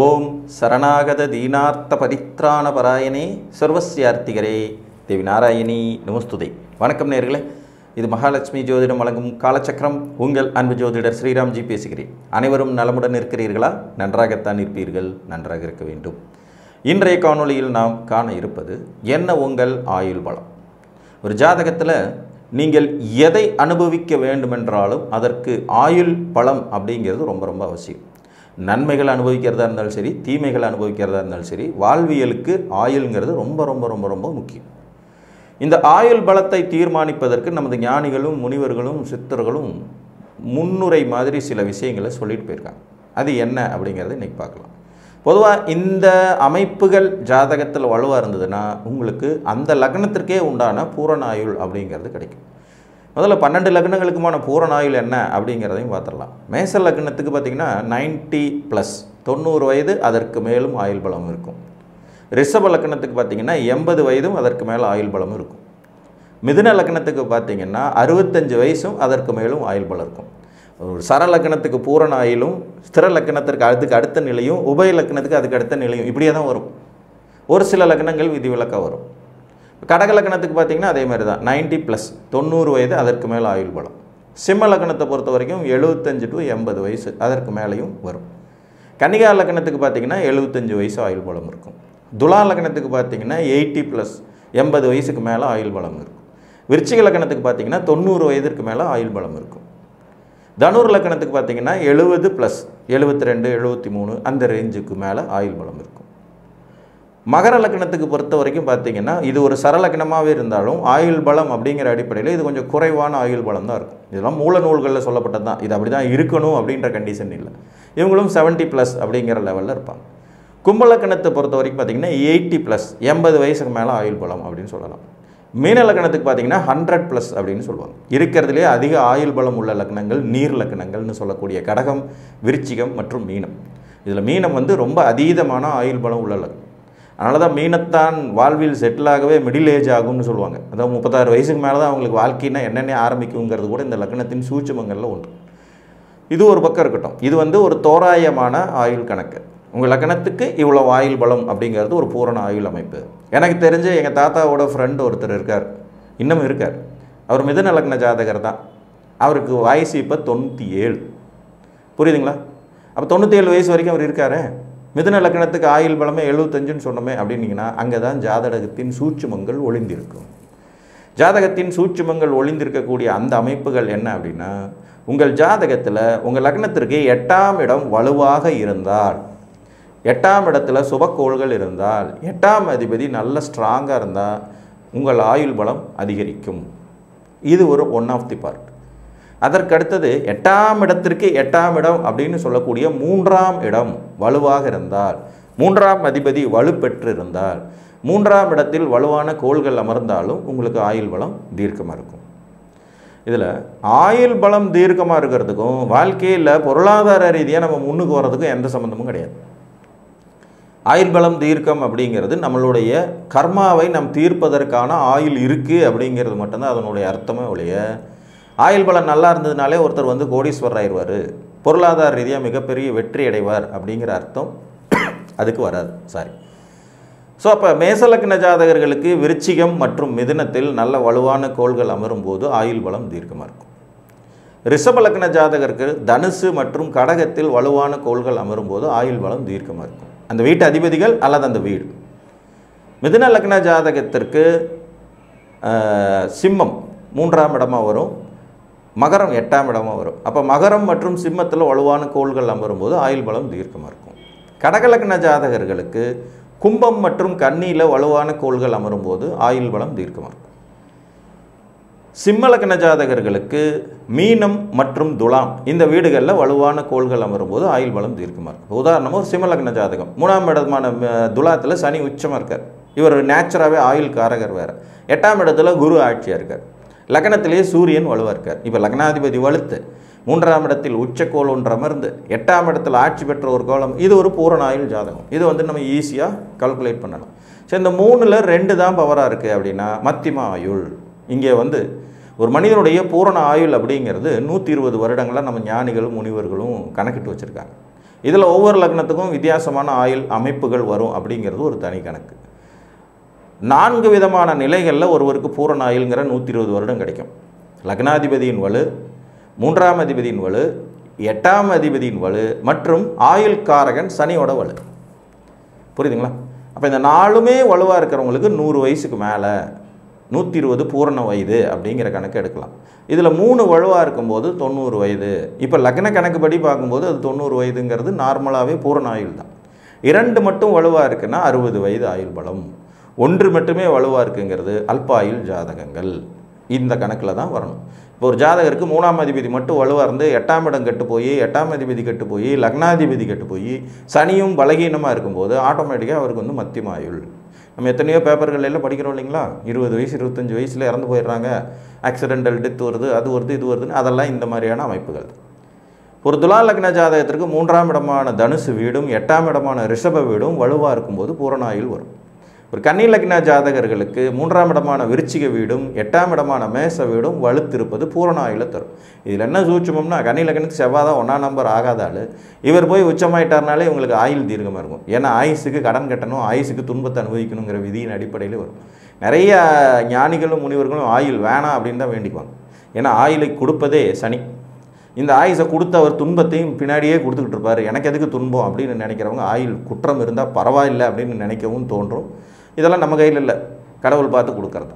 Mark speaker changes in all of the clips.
Speaker 1: ஓம் சரணாகத தீனார்த்த பரித்ராண பராயணே சர்வஸ்யார்த்திகரே தேவி நாராயணி நமஸ்துதே. வணக்கம் நேயர்களே, இது மகாலட்சுமி ஜோதிடம் வழங்கும் காலச்சக்கரம். உங்கள் அன்பு ஜோதிடர் ஸ்ரீராம்ஜி பேசுகிறேன். அனைவரும் நலமுடன் இருக்கிறீர்களா? நன்றாகத்தான் இருப்பீர்கள், நன்றாக இருக்க வேண்டும். இன்றைய காணொளியில் நாம் காண இருப்பது என்ன உங்கள் ஆயுள் பலம். ஒரு ஜாதகத்தில் நீங்கள் எதை அனுபவிக்க வேண்டுமென்றாலும் அதற்கு ஆயுள் பலம் அப்படிங்கிறது ரொம்ப ரொம்ப அவசியம். நன்மைகள் அனுபவிக்கிறதா இருந்தாலும் சரி, தீமைகள் அனுபவிக்கிறதா இருந்தாலும் சரி, வாழ்வியலுக்கு ஆயுள்ங்கிறது ரொம்ப ரொம்ப ரொம்ப ரொம்ப முக்கியம். இந்த ஆயுள் பலத்தை தீர்மானிப்பதற்கு நமது ஞானிகளும் முனிவர்களும் சித்தர்களும் முன்னுரை மாதிரி சில விஷயங்களை சொல்லிட்டு போயிருக்காங்க. அது என்ன அப்படிங்கிறத இன்றைக்கி பார்க்கலாம். பொதுவாக இந்த அமைப்புகள் ஜாதகத்தில் வலுவாக இருந்ததுன்னா உங்களுக்கு அந்த லக்னத்திற்கே உண்டான பூரண ஆயுள் அப்படிங்கிறது கிடைக்கும். முதல்ல 12 லக்னங்களுக்குமான பூரண ஆயுள் என்ன அப்படிங்கிறதையும் பார்த்துடலாம். மேச லக்னத்துக்கு பார்த்திங்கன்னா 90+, 90 வயது அதற்கு மேலும் ஆயுள் பலம் இருக்கும். ரிஷப லக்னத்துக்கு பார்த்திங்கன்னா 80 வயதும் அதற்கு மேலே ஆயுள் பலம் இருக்கும். மிதுன லக்னத்துக்கு பார்த்திங்கன்னா 65 வயசும் அதற்கு மேலும் ஆயுள் பலம் இருக்கும். ஒரு சர லக்னத்துக்கு பூரண ஆயுளும், ஸ்திர லக்னத்திற்கு அதுக்கு அடுத்த நிலையும், உபய லக்னத்துக்கு அதுக்கு அடுத்த நிலையும் இப்படியே தான் வரும். ஒரு சில லக்னங்கள் விதிவிலக்காக வரும். கடக லக்னத்துக்கு பார்த்திங்கன்னா அதே மாதிரி தான் 90+, 90 வயது அதற்கு மேலே ஆயுள் பலம். சிம்ம லக்னத்தை பொறுத்த வரைக்கும் 75 to 80 வயசு அதற்கு மேலேயும் வரும். கன்னிகா லக்னத்துக்கு பார்த்திங்கன்னா 75 வயசு ஆயுள் பலம் இருக்கும். துலா லக்னத்துக்கு பார்த்திங்கன்னா 80+, 80 வயசுக்கு மேலே ஆயுள் பலம் இருக்கும். விருச்சிக லக்னத்துக்கு பார்த்திங்கன்னா 90 வயதிற்கு மேலே ஆயுள் பலம் இருக்கும். தனுர் லக்னத்துக்கு பார்த்திங்கன்னா 70+, 72, 73 அந்த ரேஞ்சுக்கு மேலே ஆயுள் பலம் இருக்கும். மகர லக்னத்துக்கு பொறுத்த வரைக்கும் பார்த்திங்கன்னா இது ஒரு சரலக்னமாகவே இருந்தாலும் ஆயுள் பலம் அப்படிங்கிற அடிப்படையில் இது கொஞ்சம் குறைவான ஆயுள் பலம் தான் இருக்கும். இதெல்லாம் மூல நூல்களில் சொல்லப்பட்டது தான். இது அப்படி தான் இருக்கணும் அப்படின்ற கண்டிஷன் இல்லை. இவங்களும் 70+ அப்படிங்கிற லெவலில் இருப்பாங்க. கும்பலக்கணத்தை பொறுத்த வரைக்கும் பார்த்திங்கன்னா 80+, 80 வயசுக்கு மேலே ஆயுள் பலம் அப்படின்னு சொல்லலாம். மீன லக்னத்துக்கு பார்த்திங்கன்னா 100+ அப்படின்னு சொல்லுவாங்க. இருக்கிறதுலே அதிக ஆயுள் பலம் உள்ள லக்னங்கள் நீர் லக்னங்கள்னு சொல்லக்கூடிய கடகம், விருச்சிகம் மற்றும் மீனம். இதில் மீனம் ரொம்ப அதீதமான ஆயுள் பலம் உள்ள லக்னம். அதனால தான் மீனத்தான் வாழ்வில் செட்டிலாகவே மிடில் ஏஜ் ஆகும்னு சொல்லுவாங்க. அதாவது 36 வயசுக்கு மேலே தான் அவங்களுக்கு வாழ்க்கைன்னா என்னென்ன ஆரம்பிக்குங்கிறது கூட இந்த லக்னத்தின் சூட்சுமங்களில் ஒன்று. இது ஒரு பக்கம் இருக்கட்டும். இது ஒரு தோராயமான ஆயுள் கணக்கு. உங்கள் லக்னத்துக்கு இவ்வளோ ஆயுள் பலம் அப்படிங்கிறது ஒரு பூரண ஆயுள் அமைப்பு. எனக்கு தெரிஞ்சு எங்கள் தாத்தாவோட ஃப்ரெண்டு ஒருத்தர் இருக்கார், இன்னும் இருக்கார். அவர் மிதுன லக்ன ஜாதகர் தான். அவருக்கு வயசு இப்போ 97. புரியுதுங்களா? அப்போ 97 வயசு வரைக்கும் அவர் இருக்காரு. மிதுன லக்னத்துக்கு ஆயுள் பலமே 75ன்னு சொன்னோமே அப்படின்னீங்கன்னா அங்கே தான் ஜாதகத்தின் சூட்சுமங்கள் ஒளிந்திருக்கும். ஜாதகத்தின் சூட்சுமங்கள் ஒளிந்திருக்கக்கூடிய அந்த அமைப்புகள் என்ன அப்படின்னா, உங்கள் ஜாதகத்தில் உங்கள் லக்னத்திற்கு 8ஆம் இடம் வலுவாக இருந்தால், 8ஆம் இடத்துல சுபக்கோள்கள் இருந்தால், 8ஆம் அதிபதி நல்ல ஸ்ட்ராங்காக இருந்தால் உங்கள் ஆயுள் பலம் அதிகரிக்கும். இது ஒரு ஒன் ஆஃப் தி பார்ட். அதற்கடுத்தது 8ஆம் இடத்திற்கு 8ஆம் இடம் அப்படின்னு சொல்லக்கூடிய 3ஆம் இடம் வலுவாக இருந்தால், 3ஆம் அதிபதி வலுப்பெற்று இருந்தால், 3ஆம் இடத்தில் வலுவான கோள்கள் அமர்ந்தாலும் உங்களுக்கு ஆயுள் பலம் தீர்க்கமாக இருக்கும். இதில் ஆயுள் பலம் தீர்க்கமாக இருக்கிறதுக்கும் வாழ்க்கையில் பொருளாதார ரீதியாக நம்ம முன்னுக்கு வர்றதுக்கும் எந்த சம்மந்தமும் கிடையாது. ஆயுள் பலம் தீர்க்கம் அப்படிங்கிறது நம்மளுடைய கர்மாவை நம் தீர்ப்பதற்கான ஆயுள் இருக்குது அப்படிங்கிறது மட்டும்தான் அதனுடைய அர்த்தமே ஒழிய, ஆயுள் பலம் நல்லா இருந்ததுனாலே ஒருத்தர் கோடீஸ்வரர் ஆயிடுவார், பொருளாதார ரீதியாக மிகப்பெரிய வெற்றி அடைவார் அப்படிங்கிற அர்த்தம் அதுக்கு வராது. சாரி. ஸோ அப்போ மேசலக்ன ஜாதகர்களுக்கு விருச்சிகம் மற்றும் மிதுனத்தில் நல்ல வலுவான கோள்கள் அமரும் போது ஆயுள் பலம் தீர்க்கமாக இருக்கும். ரிஷபலக்ன ஜாதகருக்கு தனுசு மற்றும் கடகத்தில் வலுவான கோள்கள் அமரும் போது ஆயுள் பலம் தீர்க்கமாக இருக்கும். அந்த வீட்டு அதிபதிகள் அல்லது அந்த வீடு. மிதுன லக்ன ஜாதகத்திற்கு சிம்மம் 3ஆம் இடமாக வரும், மகரம் 8ஆம் இடமாக வரும். அப்போ மகரம் மற்றும் சிம்மத்தில் வலுவான கோள்கள் அமரும்போது ஆயுள் பலம் தீர்க்கமாக இருக்கும். கடகலக்ன ஜாதகர்களுக்கு கும்பம் மற்றும் கன்னியில் வலுவான கோள்கள் அமரும்போது ஆயுள் பலம் தீர்க்கமாக இருக்கும். சிம்மலக்ன ஜாதகர்களுக்கு மீனம் மற்றும் துலாம் இந்த வீடுகளில் வலுவான கோள்கள் அமரும்போது ஆயுள் பலம் தீர்க்கமாக இருக்கும். உதாரணமாக ஒரு சிம்மலக்ன ஜாதகம் 3ஆம் இடமான துலாத்தில் சனி உச்சமாக இருக்கார். இவர் நேச்சுராகவே ஆயுள் காரகர் வேறு. 8ஆம் இடத்துல குரு ஆட்சியாக இருக்கார். லக்னத்திலேயே சூரியன் வலுவாக இருக்கார். இப்போ லக்னாதிபதி வலுத்து 3ஆம் இடத்தில் உச்சக்கோள் ஒன்று அமர்ந்து 8ஆம் இடத்தில் ஆட்சி பெற்ற ஒரு கோலம். இது ஒரு பூரண ஆயுள் ஜாதகம். இது நம்ம ஈஸியாக கால்குலேட் பண்ணலாம். சரி, இந்த 3ல் 2 தான் பவராக இருக்குது அப்படின்னா மத்தியம ஆயுள். இங்கே ஒரு மனிதனுடைய பூரண ஆயுள் அப்படிங்கிறது 120 வருடங்களாக நம்ம ஞானிகளும் முனிவர்களும் கணக்கிட்டு வச்சுருக்காங்க. இதில் ஒவ்வொரு லக்னத்துக்கும் வித்தியாசமான ஆயுள் அமைப்புகள் வரும் அப்படிங்கிறது ஒரு தனி கணக்கு. 4 விதமான நிலைகளில் ஒருவருக்கு பூரண ஆயுள்ங்கிற 120 வருடம் கிடைக்கும். லக்னாதிபதியின் வலு, 3ஆம் அதிபதியின் வலு, 8ஆம் அதிபதியின் வலு மற்றும் ஆயுள் காரகன் சனியோட வலு. புரியுதுங்களா? அப்போ இந்த 4மே வலுவாக இருக்கிறவங்களுக்கு 100 வயசுக்கு மேலே 120 பூரண வயது அப்படிங்கிற கணக்கு எடுக்கலாம். இதில் 3 வலுவாக இருக்கும்போது 90 வயது. இப்போ லக்ன கணக்குப்படி பார்க்கும்போது அது 90 வயதுங்கிறது நார்மலாகவே பூரண ஆயுள் தான். 2 மட்டும் வலுவாக இருக்குன்னா 60 வயது ஆயுள் பலம். 1 மட்டுமே வலுவாக இருக்குங்கிறது அல்பாயுள் ஜாதகங்கள். இந்த கணக்கில் தான் வரணும். இப்போ ஒரு ஜாதகருக்கு 3ஆம் அதிபதி மட்டும் வலுவாக இருந்து 8ஆம் இடம் கெட்டு போய் 8ஆம் அதிபதி கெட்டு போய் லக்னாதிபதி கெட்டு போய் சனியும் பலகீனமாக இருக்கும்போது ஆட்டோமேட்டிக்காக அவருக்கு வந்து மத்தியம ஆயுள். நம்ம எத்தனையோ பேப்பர்கள் எல்லாம் படிக்கிறோம் இல்லைங்களா? 20 வயசு 25 வயசில் இறந்து போயிடுறாங்க, ஆக்சிடென்டல் டெத் வருது, அது வருது, இது வருதுன்னு. அதெல்லாம் இந்த மாதிரியான அமைப்புகள். ஒரு துலா லக்ன ஜாதகத்திற்கு 3ஆம் இடமான தனுசு வீடும் 8ஆம் இடமான ரிஷப வீடும் வலுவாக இருக்கும்போது பூரண ஆயுள் வரும். ஒரு கன்னி லக்ன ஜாதகர்களுக்கு 3ஆம் இடமான விருச்சிக வீடும் 8ஆம் இடமான மேச வீடும் வலுத்திருப்பது பூரண ஆயுளை தரும். இதில் என்ன சூட்சமம்னா, கன்னி லக்னத்துக்கு செவ்வாய் தான் 1ஆம் நம்பர் ஆகாதாள். இவர் போய் உச்சமாயிட்டார்னாலே இவங்களுக்கு ஆயுள் தீர்க்கமாக இருக்கும். ஏன்னா ஆயுசுக்கு கடன் கட்டணும், ஆயுசுக்கு துன்பத்தை அனுபவிக்கணுங்கிற விதியின் அடிப்படையில் வரும். நிறைய ஞானிகளும் முனிவர்களும் ஆயுள் வேணாம் அப்படின்னு தான் வேண்டிக்குவாங்க. ஏன்னா ஆயுளை கொடுப்பதே சனி. இந்த ஆயுசை கொடுத்து அவர் துன்பத்தையும் பின்னாடியே கொடுத்துக்கிட்டு இருப்பார். எனக்கு எதுக்கு துன்பம் அப்படின்னு நினைக்கிறவங்க ஆயுள் குற்றம் இருந்தால் பரவாயில்லை அப்படின்னு நினைக்கவும் தோன்றும். இதெல்லாம் நம்ம கையில் இல்லை, கடவுள் பார்த்து கொடுக்கறது.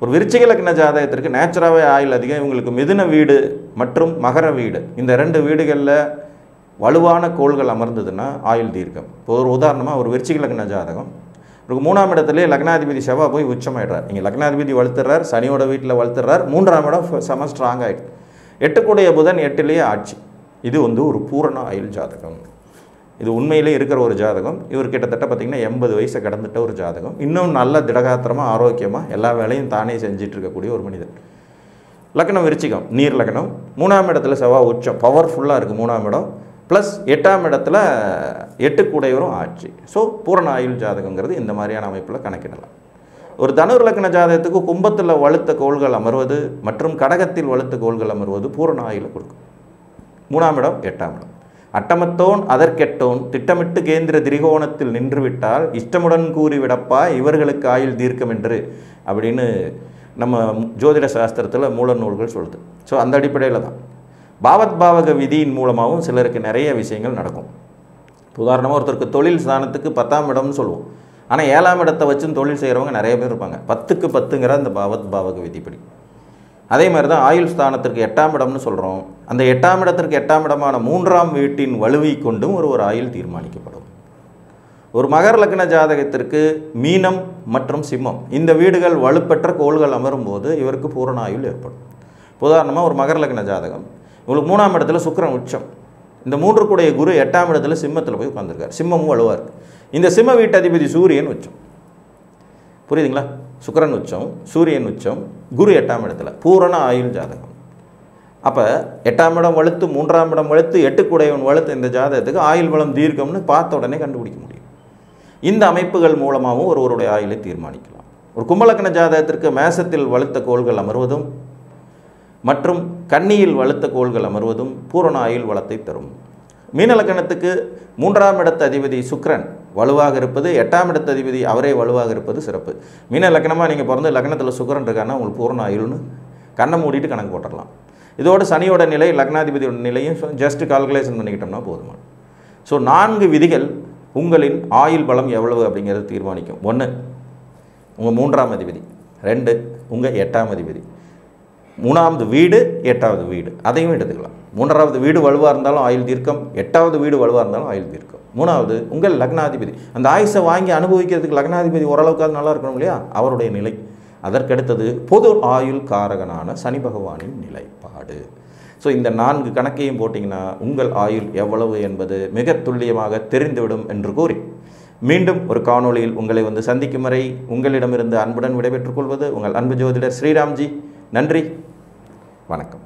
Speaker 1: ஒரு விருச்சிக லக்ன ஜாதகத்திற்கு நேச்சுராகவே ஆயுள் அதிகம். இவங்களுக்கு மிதுன வீடு மற்றும் மகர வீடு, இந்த 2 வீடுகளில் வலுவான கோள்கள் அமர்ந்ததுன்னா ஆயுள் தீர்க்கம். இப்போ ஒரு உதாரணமாக ஒரு விருச்சிக லக்ன ஜாதகம், ஒரு 3ஆம் இடத்துலேயே லக்னாதிபதி செவ்வாய் போய் உச்சமாயிடுறார். இங்கே லக்னாதிபதி வளர்த்துறார், சனியோட வீட்டில் வளர்த்துறார், 3ஆம் இடம் செம ஸ்ட்ராங் ஆகிடுது. 8 புதன் 8லேயே ஆட்சி. இது வந்து ஒரு பூரண ஆயுள் ஜாதகம். இது உண்மையிலே இருக்கிற ஒரு ஜாதகம். இவர் கிட்டத்தட்ட பார்த்திங்கன்னா 80 வயசை கடந்துட்ட ஒரு ஜாதகம். இன்னும் நல்ல திடகாத்திரமாக ஆரோக்கியமாக எல்லா வேலையும் தானே செஞ்சிட்டு இருக்கக்கூடிய ஒரு மனிதர். லக்னம் விருச்சிகம், நீர் லக்னம். 3ஆம் இடத்துல செவ்வாய் உச்சம், பவர்ஃபுல்லாக இருக்குது 3ஆம் இடம். ப்ளஸ் 8ஆம் இடத்துல 8 கூடையவரும் ஆட்சி. ஸோ பூரண ஆயுள் ஜாதகங்கிறது இந்த மாதிரியான அமைப்பில் கணக்கிடலாம். ஒரு தனுர் லக்ன ஜாதகத்துக்கு கும்பத்தில் வலுத்த கோள்கள் அமர்வது மற்றும் கடகத்தில் வலுத்த கோள்கள் அமர்வது பூரண ஆயுளை கொடுக்கும். 3ஆம் இடம் 8ஆம் இடம். அட்டமத்தோன் அதற்கெட்டோன் திட்டமிட்டு கேந்திர திரிகோணத்தில் நின்றுவிட்டால் இஷ்டமுடன் கூறிவிடப்பா இவர்களுக்கு ஆயுள் தீர்க்கம் என்று அப்படின்னு நம்ம ஜோதிட சாஸ்திரத்தில் மூல நூல்கள் சொல்லுது. ஸோ அந்த அடிப்படையில் தான் பாவத் பாவக விதியின் மூலமாகவும் சிலருக்கு நிறைய விஷயங்கள் நடக்கும். உதாரணமாக ஒருத்தருக்கு தொழில் ஸ்தானத்துக்கு 10ஆம் இடம்னு சொல்லுவோம். ஆனால் 7ஆம் இடத்தை வச்சுன்னு தொழில் செய்கிறவங்க நிறைய பேர் இருப்பாங்க. 10க்கு 10ங்கிற அந்த பாவத் பாவக விதிப்படி. அதே மாதிரி தான் ஆயுள் ஸ்தானத்திற்கு 8ஆம் இடம்னு சொல்கிறோம். அந்த 8ஆம் இடத்திற்கு 8ஆம் இடமான 3ஆம் வீட்டின் வலுவை கொண்டும் ஒரு ஆயுள் தீர்மானிக்கப்படும். ஒரு மகர லக்ன ஜாதகத்திற்கு மீனம் மற்றும் சிம்மம் இந்த வீடுகள் வலுப்பெற்ற கோள்கள் அமரும் போது இவருக்கு பூரண ஆயுள் ஏற்படும். உதாரணமாக ஒரு மகர லக்ன ஜாதகம், இவங்களுக்கு 3ஆம் இடத்துல சுக்கிரன் உச்சம். இந்த 3 கூடைய குரு 8ஆம் இடத்துல சிம்மத்தில் போய் உட்காந்துருக்கார். சிம்மமும் வலுவாக இருக்குது. இந்த சிம்ம வீட்டு அதிபதி சூரியன் உச்சம். புரியுதுங்களா? சுக்கிரன் உச்சம், சூரியன் உச்சம், குரு 8ஆம் இடத்துல, பூரண ஆயுள் ஜாதகம். அப்போ 8ஆம் இடம் வலுத்து 3ஆம் இடம் வலுத்து 8 கூடையவன் வலுத்து இந்த ஜாதகத்துக்கு ஆயுள் பலம் தீர்க்கம்னு பார்த்த உடனே கண்டுபிடிக்க முடியும். இந்த அமைப்புகள் மூலமாகவும் ஒருவருடைய ஆயுளை தீர்மானிக்கலாம். ஒரு கும்பலக்கண ஜாதகத்திற்கு மேசத்தில் வலுத்த கோள்கள் அமர்வதும் மற்றும் கன்னியில் வலுத்த கோள்கள் அமர்வதும் பூரண ஆயுள் வளத்தை தரும். மீனலக்கணத்துக்கு 3ஆம் இடத்து அதிபதி சுக்கிரன் வலுவாக இருப்பது, 8ஆம் இடத்து அதிபதி அவரே வலுவாக இருப்பது சிறப்பு. மீன லக்னமாக நீங்கள் பிறந்து லக்னத்தில் சுக்கிரன் இருக்காருன்னா உங்களுக்கு பூரண ஆயுள்னு கண்ணை மூடிட்டு கணக்கு போட்டுடலாம். இதோட சனியோட நிலை லக்னாதிபதியோட நிலையும் ஜஸ்ட் கால்குலேஷன் பண்ணிக்கிட்டோம்னா போதுமான. ஸோ 4 விதிகள் உங்களின் ஆயுள் பலம் எவ்வளவு அப்படிங்கிறது தீர்மானிக்கும். 1 உங்கள் 3ஆம் அதிபதி, 2 உங்கள் 8ஆம் அதிபதி, 3ஆவது வீடு 8ஆவது வீடு அதையும் எடுத்துக்கலாம். 3ஆவது வீடு வலுவாக இருந்தாலும் ஆயுள் தீர்க்கம், 8ஆவது வீடு வலுவாக இருந்தாலும் ஆயுள் தீர்க்கம். 3ஆவது உங்கள் லக்னாதிபதி, அந்த ஆயுசை வாங்கி அனுபவிக்கிறதுக்கு லக்னாதிபதி ஓரளவுக்கு நல்லா இருக்கணும் இல்லையா, அவருடைய நிலை. அதற்கடுத்தது பொது ஆயுள் காரகனான சனி பகவானின் நிலைப்பாடு. ஸோ இந்த 4 கணக்கையும் போட்டிங்கன்னா உங்கள் ஆயுள் எவ்வளவு என்பது மிக துல்லியமாக தெரிந்துவிடும் என்று கூறி மீண்டும் ஒரு காணொளியில் உங்களை வந்து சந்திக்கும் வரை உங்களிடமிருந்து அன்புடன் விடைபெற்றுக் கொள்வது உங்கள் அன்பு ஜோதிடர் ஸ்ரீராம்ஜி. நன்றி, வணக்கம்.